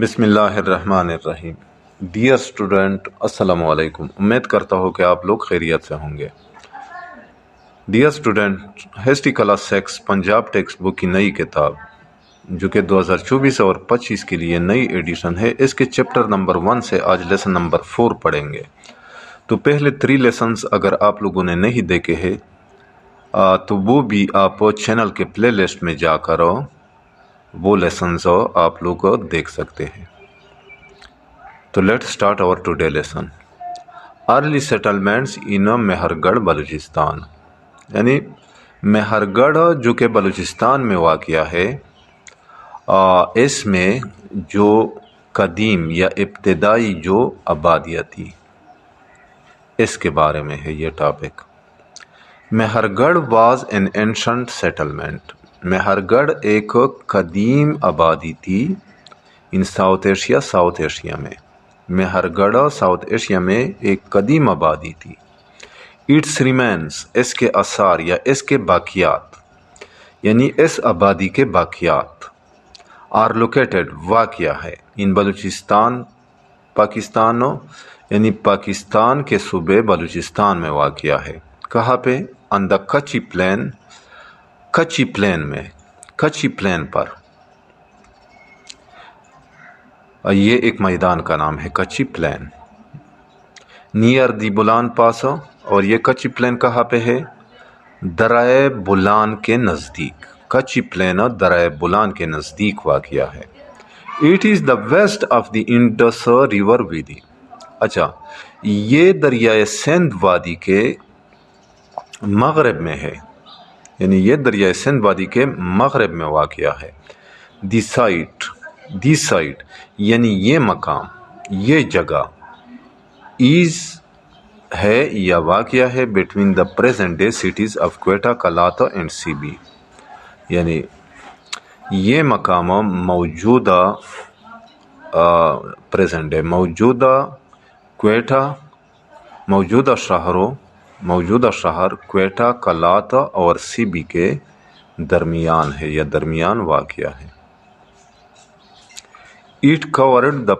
بسم اللہ الرحمن الرحیم۔ ڈیئر اسٹوڈنٹ، السلام علیکم۔ امید کرتا ہوں کہ آپ لوگ خیریت سے ہوں گے۔ Dear student, history class 6 Punjab text book کی نئی کتاب جو کہ 2024 اور 25 کے لیے نئی ایڈیشن ہے، اس کے چیپٹر نمبر 1 سے آج لیسن نمبر 4 پڑھیں گے۔ تو پہلے 3 لیسنز اگر آپ لوگوں نے نہیں دیکھے ہیں تو وہ بھی آپ چینل کے پلے لسٹ میں جا کر وہ لیسنز آپ لوگ دیکھ سکتے ہیں۔ تو let start our today lesson. Early settlements in Mehrgarh Balochistan, یعنی مہر گڑھ جو کہ بلوچستان میں واقع ہے، اس میں جو قدیم یا ابتدائی جو آبادیاں تھی اس کے بارے میں ہے یہ ٹاپک۔ مہر گڑھ واز این اینشنٹ سیٹلمنٹ، مہر گڑھ ایک قدیم آبادی تھی ان ساؤتھ ایشیا میں۔ مہر گڑھ ساؤتھ ایشیا میں ایک قدیم آبادی تھی۔ اٹس ریمینس، اس کے آثار یا اس کے باقیات، یعنی اس آبادی کے باقیات، آر لوکیٹڈ واقع ہے ان بلوچستان، پاکستان، یعنی پاکستان کے صوبے بلوچستان میں واقع ہے۔ کہاں پہ؟ آن دا کچی پلین، کچی پلین میں، کچی پلین پر، یہ ایک میدان کا نام ہے کچی پلین، نیئر دی بولان پاس۔ اور یہ کچی پلین کہاں پہ ہے؟ درائے بولان کے نزدیک۔ کچی پلین درائے بولان کے نزدیک واقع ہے۔ It is the west of the Indus river valley, اچھا یہ دریائے سندھ وادی کے مغرب میں ہے، یعنی یہ دریائے سندھ وادی کے مغرب میں واقع ہے۔ دی سائٹ یعنی یہ مقام، یہ جگہ، ایز ہے یا واقع ہے between the present day cities of Quetta, Kalat and Sibi, یعنی یہ مقام موجودہ پریزنٹ ڈے، موجودہ کوئٹہ، موجودہ شہر کوئٹہ، کلاتہ اور سیبی کے درمیان ہے یا درمیان واقع ہے۔ It covered the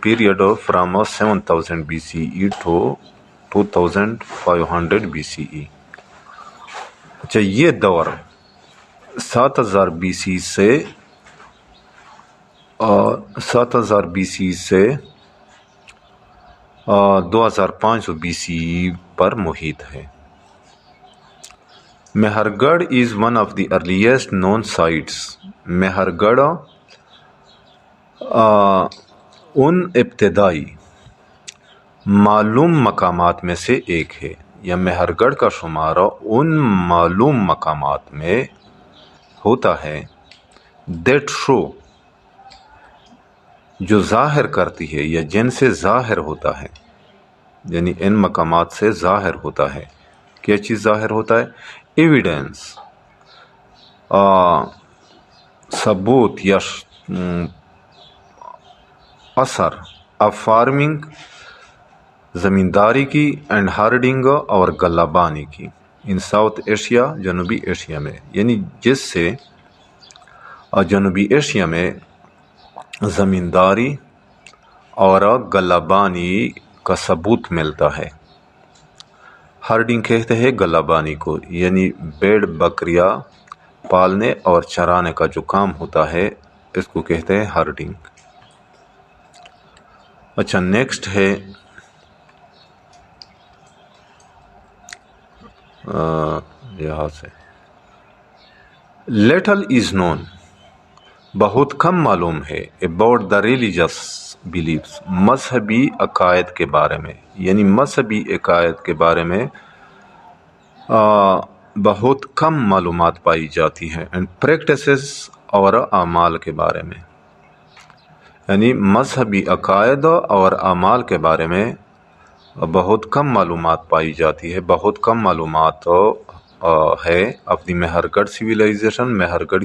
period from 7000 BCE to 2500 BCE۔ اچھا یہ دور 7000 BC سے 2500 BCE پر محیط ہے۔ مہر گڑھ is one of the earliest known sites۔ مہر گڑھ ان ابتدائی معلوم مقامات میں سے ایک ہے، یا مہر گڑھ کا شمار ان معلوم مقامات میں ہوتا ہے that show، جو ظاہر کرتی ہے یا جن سے ظاہر ہوتا ہے، یعنی ان مقامات سے ظاہر ہوتا ہے۔ کیا چیز ظاہر ہوتا ہے؟ ایویڈنس، ثبوت یا اثر آف فارمنگ، زمینداری کی، اینڈ ہارڈنگ اور غلہ بانی کی، ان ساؤتھ ایشیا، جنوبی ایشیا میں، یعنی جس سے جنوبی ایشیا میں زمینداری اور غلہ بانی کا ثبوت ملتا ہے۔ ہارڈنگ کہتے ہیں غلہ بانی کو، یعنی بھیڑ بکریاں پالنے اور چرانے کا جو کام ہوتا ہے اس کو کہتے ہیں ہارڈنگ۔ اچھا نیکسٹ ہے یہاں سے لیٹل از نون، بہت کم معلوم ہے، اباؤٹ دا ریلیجس بلیفس، مذہبی عقائد کے بارے میں، یعنی مذہبی عقائد کے بارے میں بہت کم معلومات پائی جاتی ہیں، اینڈ پریکٹسز اور اعمال کے بارے میں، یعنی مذہبی عقائد اور اعمال کے بارے میں بہت کم معلومات پائی جاتی ہے، بہت کم معلومات ہے اپنی مہر گڑھ سویلائزیشن، مہر گڑھ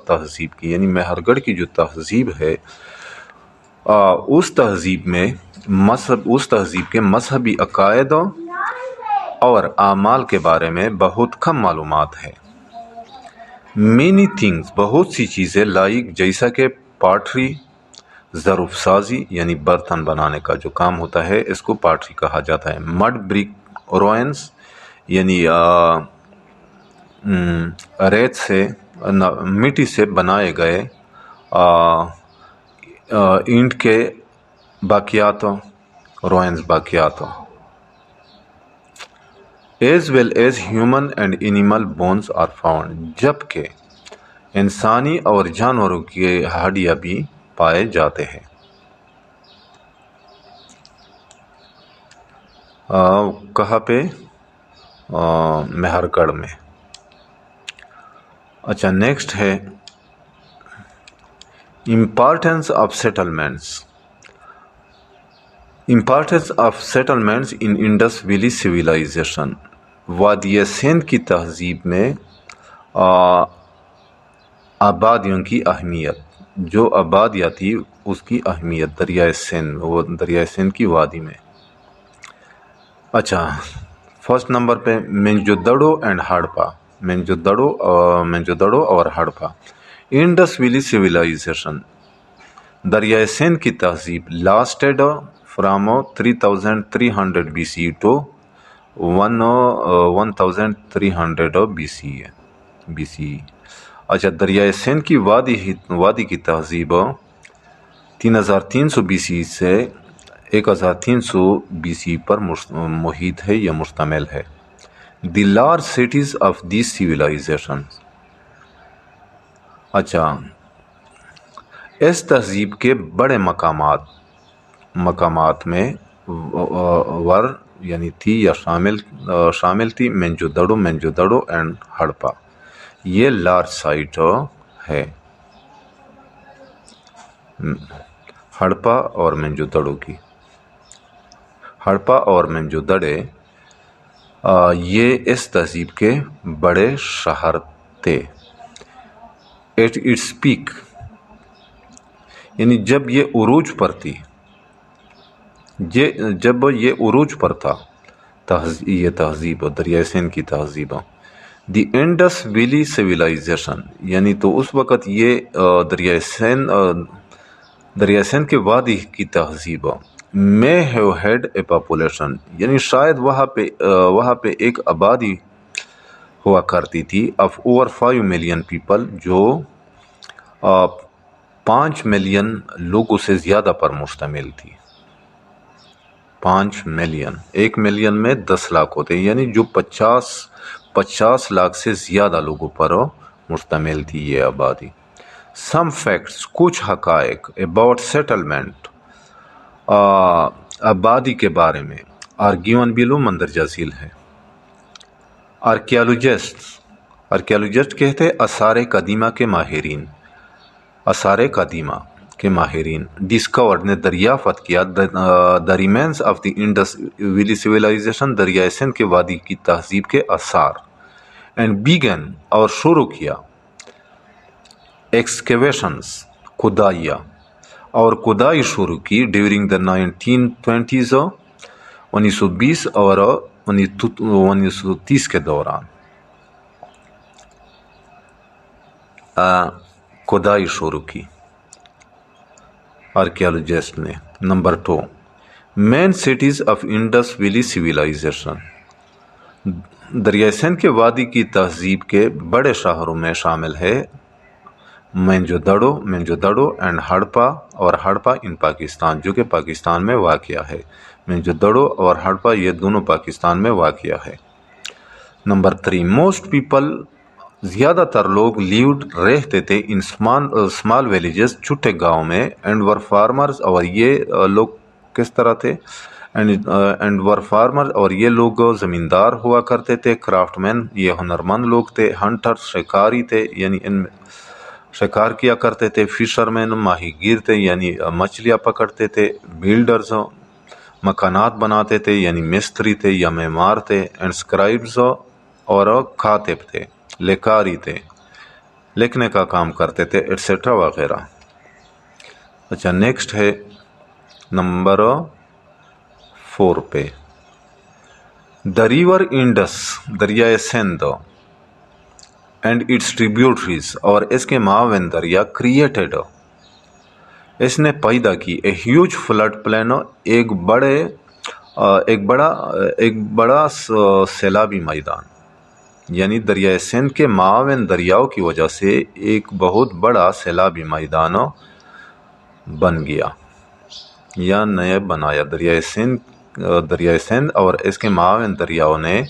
تہذیب کی، یعنی مہر گڑھ کی جو تہذیب ہے اس تہذیب میں اس تہذیب کے مذہبی عقائد اور اعمال کے بارے میں بہت کم معلومات ہے۔ مینی تھنگس، بہت سی چیزیں، لائک جیسا کہ پاٹری، ظرف سازی یعنی برتن بنانے کا جو کام ہوتا ہے اس کو پاٹری کہا جاتا ہے. مڈ برک روئنس یعنی ریت سے مٹی سے بنائے گئے اینٹ کے باقیات، روئنس باقیات. As well as human and animal bones are found, جبکہ انسانی اور جانوروں کی ہڈیاں بھی پائے جاتے ہیں. کہاں پہ؟ مہر گڑھ میں. اچھا نیکسٹ ہے importance of settlements. Importance of settlements in Indus valley civilization. وادی سندھ کی تہذیب میں آبادیوں کی اہمیت، جو آبادیاں تھی اس کی اہمیت دریائے سندھ، وہ دریائے سندھ کی وادی میں. اچھا فرسٹ نمبر پہ منجو اینڈ ہڑپا. منجو اور ہڑپا. انڈس ویلی سویلائزیشن، دریائے سندھ کی تہذیب lasted from 3300 BC to 1300 BCE. اچھا دریائے سندھ کی وادی کی تہذیب 3300 BC سے 1300 BC پر محیط ہے یا مشتمل ہے. The large cities of these civilisation. اچھا اس تہذیب کے بڑے مقامات میں ور یعنی تھی یا شامل تھی منجو دڑو اینڈ ہڑپا. یہ لارج سائٹ ہے ہڑپا اور منجو دڑو کی. ہڑپا اور منجو دڑے یہ اس تہذیب کے بڑے شہر تھے. ایٹ اٹس پیک یعنی جب یہ عروج پر تھا یہ تہذیب دریائے سندھ کی تہذیب. دی انڈس ویلی سویلائزیشن یعنی تو اس وقت یہ دریائے سندھ کے وادی کی تہذیب may have had a population یعنی شاید وہاں پہ ایک آبادی ہوا کرتی تھی of over 5 million people جو 5 ملین لوگوں سے زیادہ پر مشتمل تھی. 5 ملین، 1 ملین میں 10 لاکھ ہوتے ہیں یعنی جو 50 لاکھ سے زیادہ لوگوں پر مشتمل تھی یہ آبادی. سم فیکٹس کچھ حقائق about settlement آبادی کے بارے میں are given below مندرجہ ذیل ہے. آرکیالوجسٹ کہتے آثار قدیمہ کے ماہرین ڈسکورڈ نے دریافت کیا the remains of the Indus Valley Civilization دریائے سندھ کے وادی کی تہذیب کے آثار and began اور شروع کیا excavations کھدائی شروع کی during the 1920s 1920 اور 1930 کے دوران کھدائی شروع کی آرکیالوجسٹ نے. Number 2 main cities of Indus valley civilization. دریائے سندھ کے وادی کی تہذیب کے بڑے شہروں میں شامل ہے منجو دڑو اینڈ ہڑپا اور ہڑپا ان پاکستان جو کہ پاکستان میں واقع ہے. منجو دڑو اور ہڑپا یہ دونوں پاکستان میں واقع ہے. نمبر 3 موسٹ پیپل زیادہ تر لوگ رہتے تھے ان اسمال ویلیجز چھوٹے گاؤں میں اینڈ ور فارمرز اور یہ لوگ کس طرح تھے اینڈ ور فارمر اور یہ لوگ زمیندار ہوا کرتے تھے. کرافٹ مین یہ ہنرمند لوگ تھے. ہنٹر شکاری تھے یعنی ان شکار کیا کرتے تھے. فشر مین ماہی گیر تھے یعنی مچھلیاں پکڑتے تھے. بلڈرز مکانات بناتے تھے یعنی مستری تھے یا معمار تھے. اینڈ اسکرائبز اور کاتب تھے، لکھاری تھے، لکھنے کا کام کرتے تھے ایٹسیٹرا وغیرہ. اچھا نیکسٹ ہے نمبر 4 پہ دا ریور انڈس دریائے سندھ اینڈ اٹس ٹریبیوٹریز اور اس کے معاون دریا کریٹڈ اس نے پیدا کی اے ہیوج فلڈ پلین، ایک بڑا سیلابی میدان، یعنی دریائے سندھ کے معاون دریاؤں کی وجہ سے ایک بہت بڑا سیلابی میدان بن گیا یا نئے بنایا۔ دریائے سندھ اور اس کے معاون دریاؤں نے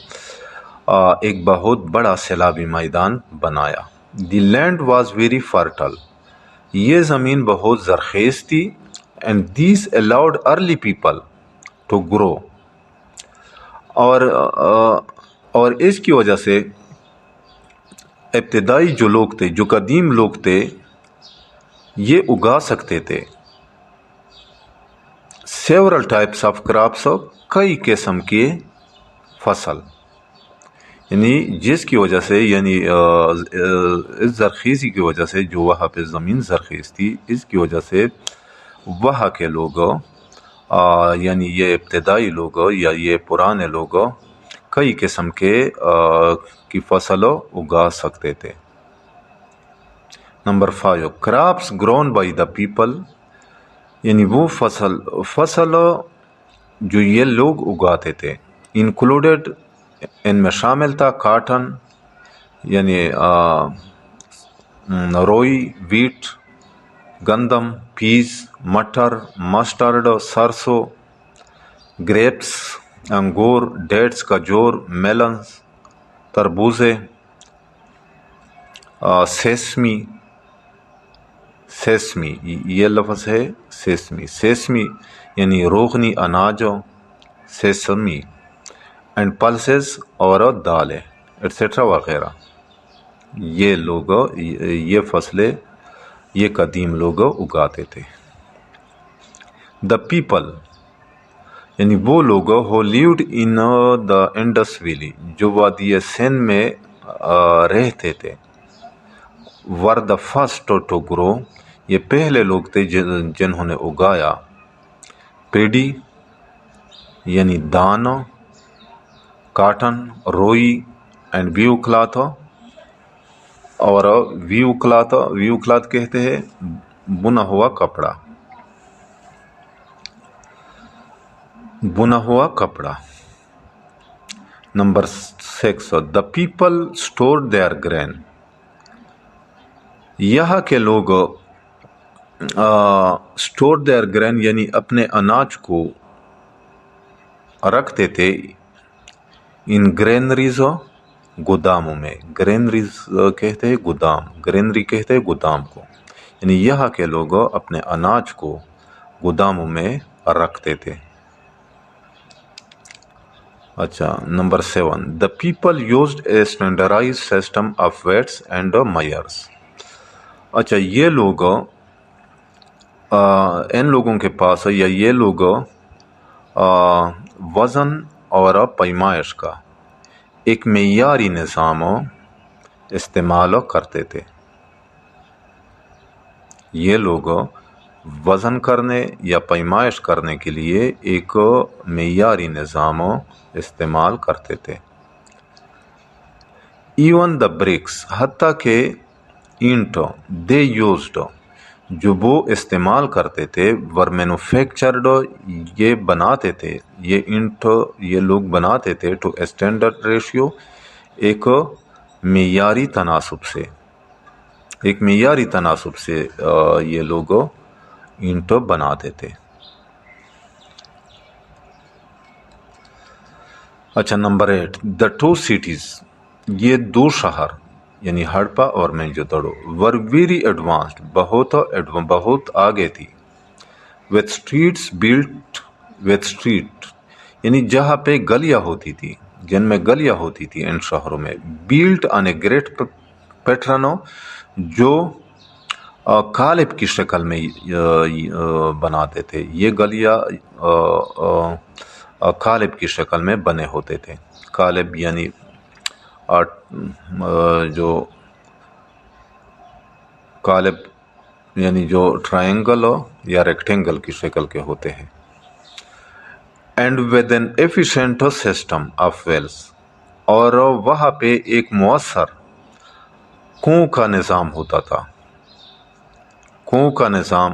ایک بہت بڑا سیلابی میدان بنایا۔ The land was very fertile, یہ زمین بہت زرخیز تھی، and this allowed early people to grow, اور اس کی وجہ سے ابتدائی جو لوگ تھے، جو قدیم لوگ تھے، یہ اگا سکتے تھے سیورل ٹائپس آف کراپس، کئی قسم کے فصل، یعنی جس کی وجہ سے اس زرخیزی کی وجہ سے، جو وہاں پہ زمین زرخیز تھی، اس کی وجہ سے وہاں کے لوگ یعنی یہ ابتدائی لوگ یا یہ پرانے لوگ کئی قسم کی فصل اگا سکتے تھے۔ Number 5، crops grown by the people, یعنی وہ فصل جو یہ لوگ اگاتے تھے، انکلوڈیڈ، ان میں شامل تھا کاٹن، یعنی روئی، ویٹ، گندم، پیز، مٹر، مسٹرڈ، سرسوں، گریپس، انگور، ڈیٹس، کھجور، میلنز، تربوزے، سیسمی، یہ لفظ ہے سیسمی یعنی روغنی اناج، سیسمی، اینڈ پلسز، اور دالیں ایٹسٹرا وغیرہ، یہ فصلیں یہ قدیم لوگ اگاتے تھے۔ دا پیپل، یعنی وہ لوگ ہو lived in the Indus valley, جو وادی سندھ میں رہتے تھے، ور دا فرسٹ ٹو گرو، یہ پہلے لوگ تھے جنہوں نے اگایا پیڈی یعنی دان، کاٹن، روئی، اینڈ ویو کلاتھ، اور ویو کلاتھ کہتے ہیں بنا ہوا کپڑا۔ Number 6، the people stored their grain, یہاں کے لوگ اسٹور دیئر گرین یعنی اپنے اناج کو رکھتے تھے ان گرینریز، گوداموں میں۔ گرینریز کہتے ہیں گودام، گرینری کہتے ہیں گودام کو، یعنی یہاں کے لوگ اپنے اناج کو گوداموں میں رکھتے تھے۔ اچھا، number 7، the people used a standardized system of weights and measures, اچھا یہ لوگ ان لوگوں کے پاس یا یہ لوگ وزن اور پیمائش کا ایک معیاری نظام استعمال کرتے تھے۔ یہ لوگ وزن کرنے یا پیمائش کرنے کے لیے ایک معیاری نظام استعمال کرتے تھے۔ ایون دا برکس، حتیٰ کہ اینٹ، دے یوزڈ، جو وہ استعمال کرتے تھے، ور مینوفیکچرڈ، یہ بناتے تھے، یہ اینٹ یہ لوگ بناتے تھے، ٹو اسٹینڈرڈ ریشیو، ایک معیاری تناسب سے یہ لوگ اینٹ بناتے تھے۔ اچھا، نمبر 8، دا 2 cities، یہ 2 شہر یعنی ہڑپا اور موہنجودڑو، ور ویری ایڈوانسڈ، بہت آگے تھی، with streets built, with street یعنی جہاں پہ گلیاں ہوتی تھی، جن میں گلیاں ہوتی تھی ان شہروں میں، built on a great pattern, جو قالب کی شکل میں بناتے تھے، یہ گلیاں قالب کی شکل میں بنے ہوتے تھے۔ قالب یعنی جو ٹرائنگل یا ریکٹینگل کی شکل کے ہوتے ہیں۔ And with an efficient system of wells, اور وہاں پہ ایک مؤثر کنویں کا نظام ہوتا تھا۔ کنویں کا نظام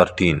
13,